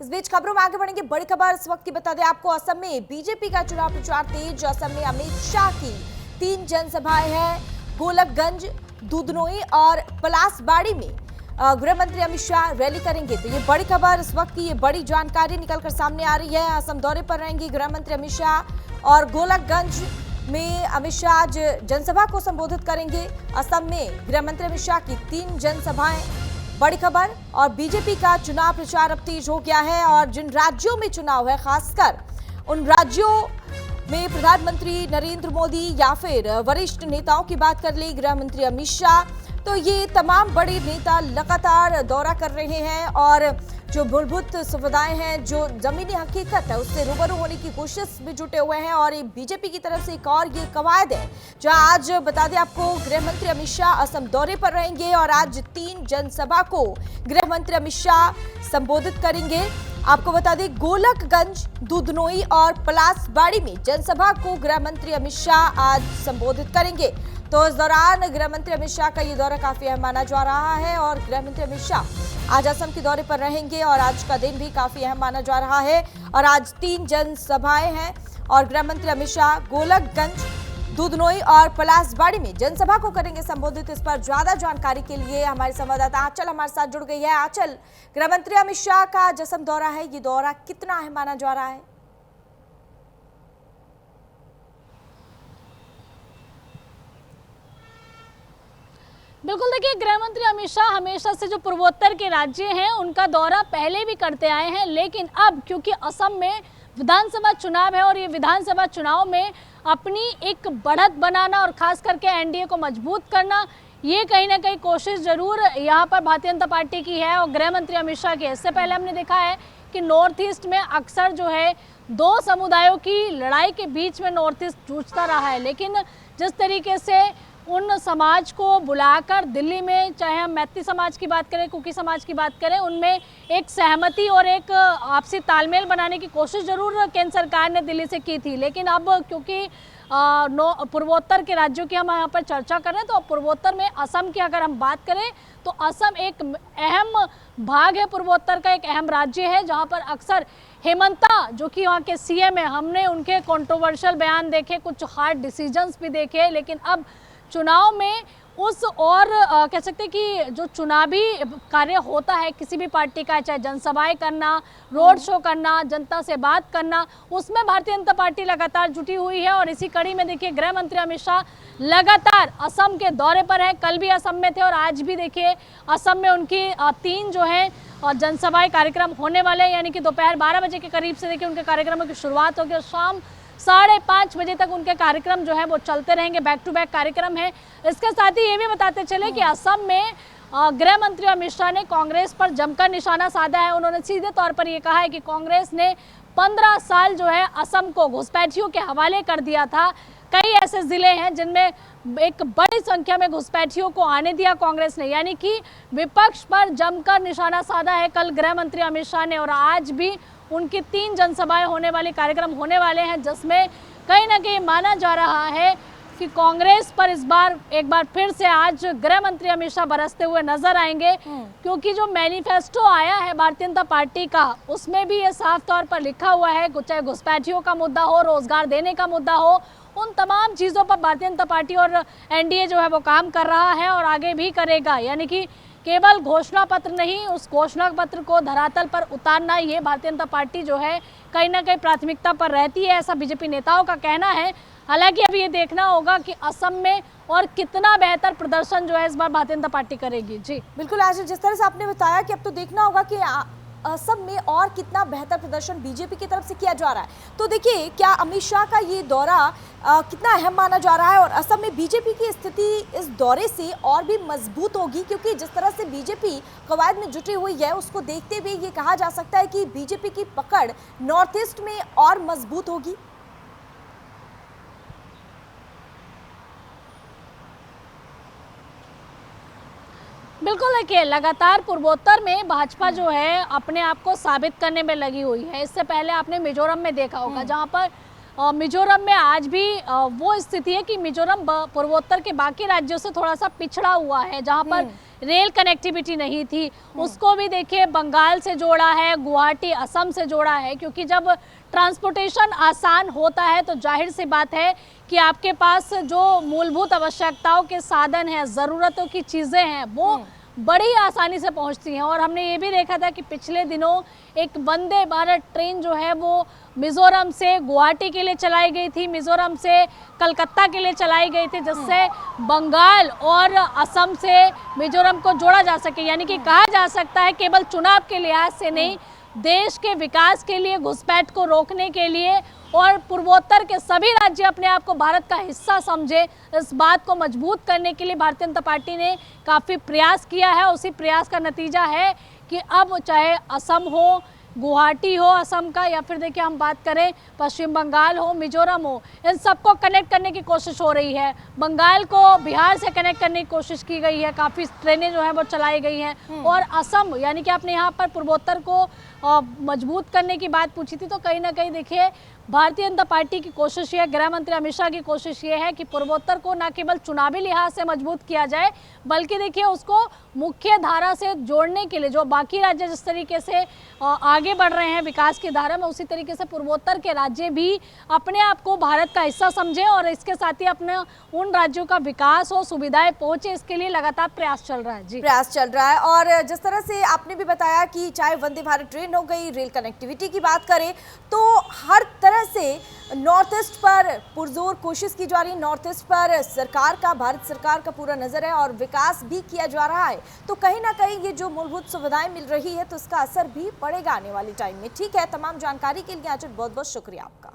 इस बीच खबरों में आगे बढ़ेंगे। बड़ी खबर इस वक्त की बता दें आपको, असम में बीजेपी का चुनाव प्रचार तेज। असम में अमित शाह की 3 जनसभाएं हैं। गोलकगंज, दुधनोई और पलासबाड़ी में गृह मंत्री अमित शाह रैली करेंगे। तो ये बड़ी खबर इस वक्त की, ये बड़ी जानकारी निकलकर सामने आ रही है। असम दौरे पर रहेंगे गृह मंत्री अमित शाह और गोलकगंज में अमित शाह आज जनसभा को संबोधित करेंगे। असम में गृह मंत्री अमित शाह की 3 जनसभाएं, बड़ी खबर। और बीजेपी का चुनाव प्रचार अब तेज हो गया है और जिन राज्यों में चुनाव है, खासकर उन राज्यों में प्रधानमंत्री नरेंद्र मोदी या फिर वरिष्ठ नेताओं की बात कर ले गृह मंत्री अमित शाह, तो ये तमाम बड़े नेता लगातार दौरा कर रहे हैं और जो मूलभूत सुविधाएं हैं, जो जमीनी हकीकत है, उससे रूबरू होने की कोशिश में जुटे हुए हैं। और बीजेपी की तरफ से एक और ये कवायद है, जहां आज बता दें आपको गृह मंत्री अमित शाह असम दौरे पर रहेंगे और आज 3 जनसभा को गृह मंत्री अमित शाह संबोधित करेंगे। आपको बता दें गोलकगंज, दुधनोई और पलासबाड़ी में जनसभा को गृह मंत्री अमित शाह आज संबोधित करेंगे। तो इस दौरान गृह मंत्री अमित शाह का ये दौरा काफी अहम माना जा रहा है और गृह मंत्री अमित शाह आज असम के दौरे पर रहेंगे और आज का दिन भी काफी अहम माना जा रहा है। और आज 3 जनसभाएं हैं और गृह मंत्री अमित शाह गोलकगंज, दुधनोई और पलासबाड़ी में जनसभा को करेंगे संबोधित। इस पर ज्यादा जानकारी के लिए हमारे संवाददाता आंचल हमारे साथ जुड़ गई है। आंचल, गृह मंत्री अमित शाह का आज असम दौरा है, ये दौरा कितना अहम माना जा रहा है? बिल्कुल, देखिए गृह मंत्री अमित शाह हमेशा से जो पूर्वोत्तर के राज्य हैं उनका दौरा पहले भी करते आए हैं, लेकिन अब क्योंकि असम में विधानसभा चुनाव है और ये विधानसभा चुनाव में अपनी एक बढ़त बनाना और खास करके एनडीए को मजबूत करना, ये कहीं ना कहीं कोशिश जरूर यहाँ पर भारतीय जनता पार्टी की है और गृह मंत्री अमित शाह की है। इससे पहले हमने देखा है कि नॉर्थ ईस्ट में अक्सर जो है 2 समुदायों की लड़ाई के बीच में नॉर्थ ईस्ट जूझता रहा है, लेकिन जिस तरीके से उन समाज को बुलाकर दिल्ली में, चाहे हम मैती समाज की बात करें, कुकी समाज की बात करें, उनमें एक सहमति और एक आपसी तालमेल बनाने की कोशिश जरूर केंद्र सरकार ने दिल्ली से की थी। लेकिन अब क्योंकि पूर्वोत्तर के राज्यों की हम यहाँ पर चर्चा कर रहे हैं, तो पूर्वोत्तर में असम की अगर हम बात करें तो असम एक अहम भाग है, पूर्वोत्तर का एक अहम राज्य है, जहाँ पर अक्सर हेमंता जो कि वहाँ के सीएम है, हमने उनके कंट्रोवर्शियल बयान देखे, कुछ हार्ड डिसीजंस भी देखे, लेकिन अब चुनाव में उस और कह सकते हैं कि जो चुनावी कार्य होता है किसी भी पार्टी का, चाहे जनसभाएं करना, रोड शो करना, जनता से बात करना, उसमें भारतीय जनता पार्टी लगातार जुटी हुई है। और इसी कड़ी में देखिए गृह मंत्री अमित शाह लगातार असम के दौरे पर है। कल भी असम में थे और आज भी देखिए असम में उनकी 3 जो है जनसभाएं कार्यक्रम होने वाले हैं, यानी कि दोपहर 12 बजे के करीब से देखिए उनके कार्यक्रमों की शुरुआत होगी और शाम 5:30 बजे तक उनके कार्यक्रम जो है वो चलते रहेंगे, बैक टू बैक कार्यक्रम है। इसके साथ ही ये भी बताते चले कि असम में गृह मंत्री अमित शाह ने कांग्रेस पर जमकर निशाना साधा है। उन्होंने सीधे तौर पर ये कहा है कि कांग्रेस ने 15 साल जो है असम को घुसपैठियों के हवाले कर दिया था। कई ऐसे जिले हैं जिनमें एक बड़ी संख्या में घुसपैठियों को आने दिया कांग्रेस ने, यानी कि विपक्ष पर जमकर निशाना साधा है कल गृह मंत्री अमित शाह ने। और आज भी उनकी 3 जनसभाएं होने वाले, कार्यक्रम होने वाले हैं, जिसमें कहीं ना कहीं माना जा रहा है कि कांग्रेस पर इस बार एक बार फिर से आज गृह मंत्री अमित शाह बरसते हुए नजर आएंगे, क्योंकि जो मैनिफेस्टो आया है भारतीय जनता पार्टी का, उसमें भी ये साफ तौर पर लिखा हुआ है, चाहे घुसपैठियों का मुद्दा हो, रोजगार देने का मुद्दा हो, उन तमाम चीज़ों पर भारतीय जनता पार्टी और एनडीए जो है वो काम कर रहा है और आगे भी करेगा। यानी कि केवल घोषणा पत्र नहीं, उस घोषणा पत्र को धरातल पर उतारना, ये भारतीय जनता पार्टी जो है कहीं ना कहीं प्राथमिकता पर रहती है, ऐसा बीजेपी नेताओं का कहना है। हालांकि अब ये देखना होगा कि असम में और कितना बेहतर प्रदर्शन जो है इस बार भारतीय जनता पार्टी करेगी। जी बिल्कुल, आज जिस तरह से आपने बताया कि अब तो देखना होगा कि असम में और कितना बेहतर प्रदर्शन बीजेपी की तरफ से किया जा रहा है। तो देखिए, क्या अमित शाह का ये दौरा कितना अहम माना जा रहा है और असम में बीजेपी की स्थिति इस दौरे से और भी मजबूत होगी, क्योंकि जिस तरह से बीजेपी कवायद में जुटी हुई है, उसको देखते हुए ये कहा जा सकता है कि बीजेपी की पकड़ नॉर्थ ईस्ट में और मजबूत होगी। बिल्कुल, देखिए लगातार पूर्वोत्तर में भाजपा जो है अपने आप को साबित करने में लगी हुई है। इससे पहले आपने मिजोरम में देखा होगा, जहां पर मिजोरम में आज भी वो स्थिति है कि मिजोरम पूर्वोत्तर के बाकी राज्यों से थोड़ा सा पिछड़ा हुआ है, जहां पर रेल कनेक्टिविटी नहीं थी, उसको भी देखिए बंगाल से जोड़ा है, गुवाहाटी असम से जोड़ा है, क्योंकि जब ट्रांसपोर्टेशन आसान होता है तो जाहिर सी बात है कि आपके पास जो मूलभूत आवश्यकताओं के साधन हैं, ज़रूरतों की चीज़ें हैं, वो बड़ी आसानी से पहुंचती हैं। और हमने ये भी देखा था कि पिछले दिनों एक वंदे भारत ट्रेन जो है वो मिज़ोरम से गुवाहाटी के लिए चलाई गई थी, मिज़ोरम से कलकत्ता के लिए चलाई गई थी, जिससे बंगाल और असम से मिज़ोरम को जोड़ा जा सके। यानी कि कहा जा सकता है केवल चुनाव के लिहाज से नहीं, देश के विकास के लिए, घुसपैठ को रोकने के लिए और पूर्वोत्तर के सभी राज्य अपने आप को भारत का हिस्सा समझे, इस बात को मजबूत करने के लिए भारतीय जनता पार्टी ने काफ़ी प्रयास किया है। उसी प्रयास का नतीजा है कि अब चाहे असम हो, गुवाहाटी हो असम का, या फिर देखिए हम बात करें पश्चिम बंगाल हो, मिजोरम हो, इन सबको कनेक्ट करने की कोशिश हो रही है। बंगाल को बिहार से कनेक्ट करने की कोशिश की गई है, काफ़ी ट्रेनें जो हैं वो चलाई गई हैं। और असम यानी कि आपने यहाँ पर पूर्वोत्तर को मजबूत करने की बात पूछी थी, तो कहीं ना कहीं देखिए भारतीय जनता पार्टी की कोशिश ये, गृह मंत्री अमित शाह की कोशिश ये है कि पूर्वोत्तर को न केवल चुनावी लिहाज से मजबूत किया जाए, बल्कि देखिए उसको मुख्य धारा से जोड़ने के लिए, जो बाकी राज्य जिस तरीके से आगे बढ़ रहे हैं विकास की धारा में, उसी तरीके से पूर्वोत्तर के राज्य भी अपने आप को भारत का हिस्सा समझें और इसके साथ ही अपने उन राज्यों का विकास हो, सुविधाएं पहुंचे, इसके लिए लगातार प्रयास चल रहा है। जी, प्रयास चल रहा है। और जिस तरह से आपने भी बताया कि चाहे वंदे भारत ट्रेन हो गई, रेल कनेक्टिविटी की बात करें, तो हर तरह से नॉर्थ ईस्ट पर पुरजोर कोशिश की जा रही है, नॉर्थ ईस्ट पर सरकार का, भारत सरकार का पूरा नजर है और विकास भी किया जा रहा है। तो कहीं ना कहीं ये जो मूलभूत सुविधाएं मिल रही है तो इसका असर भी पड़ेगा आने वाली टाइम में। ठीक है, तमाम जानकारी के लिए आचर बहुत बहुत शुक्रिया आपका।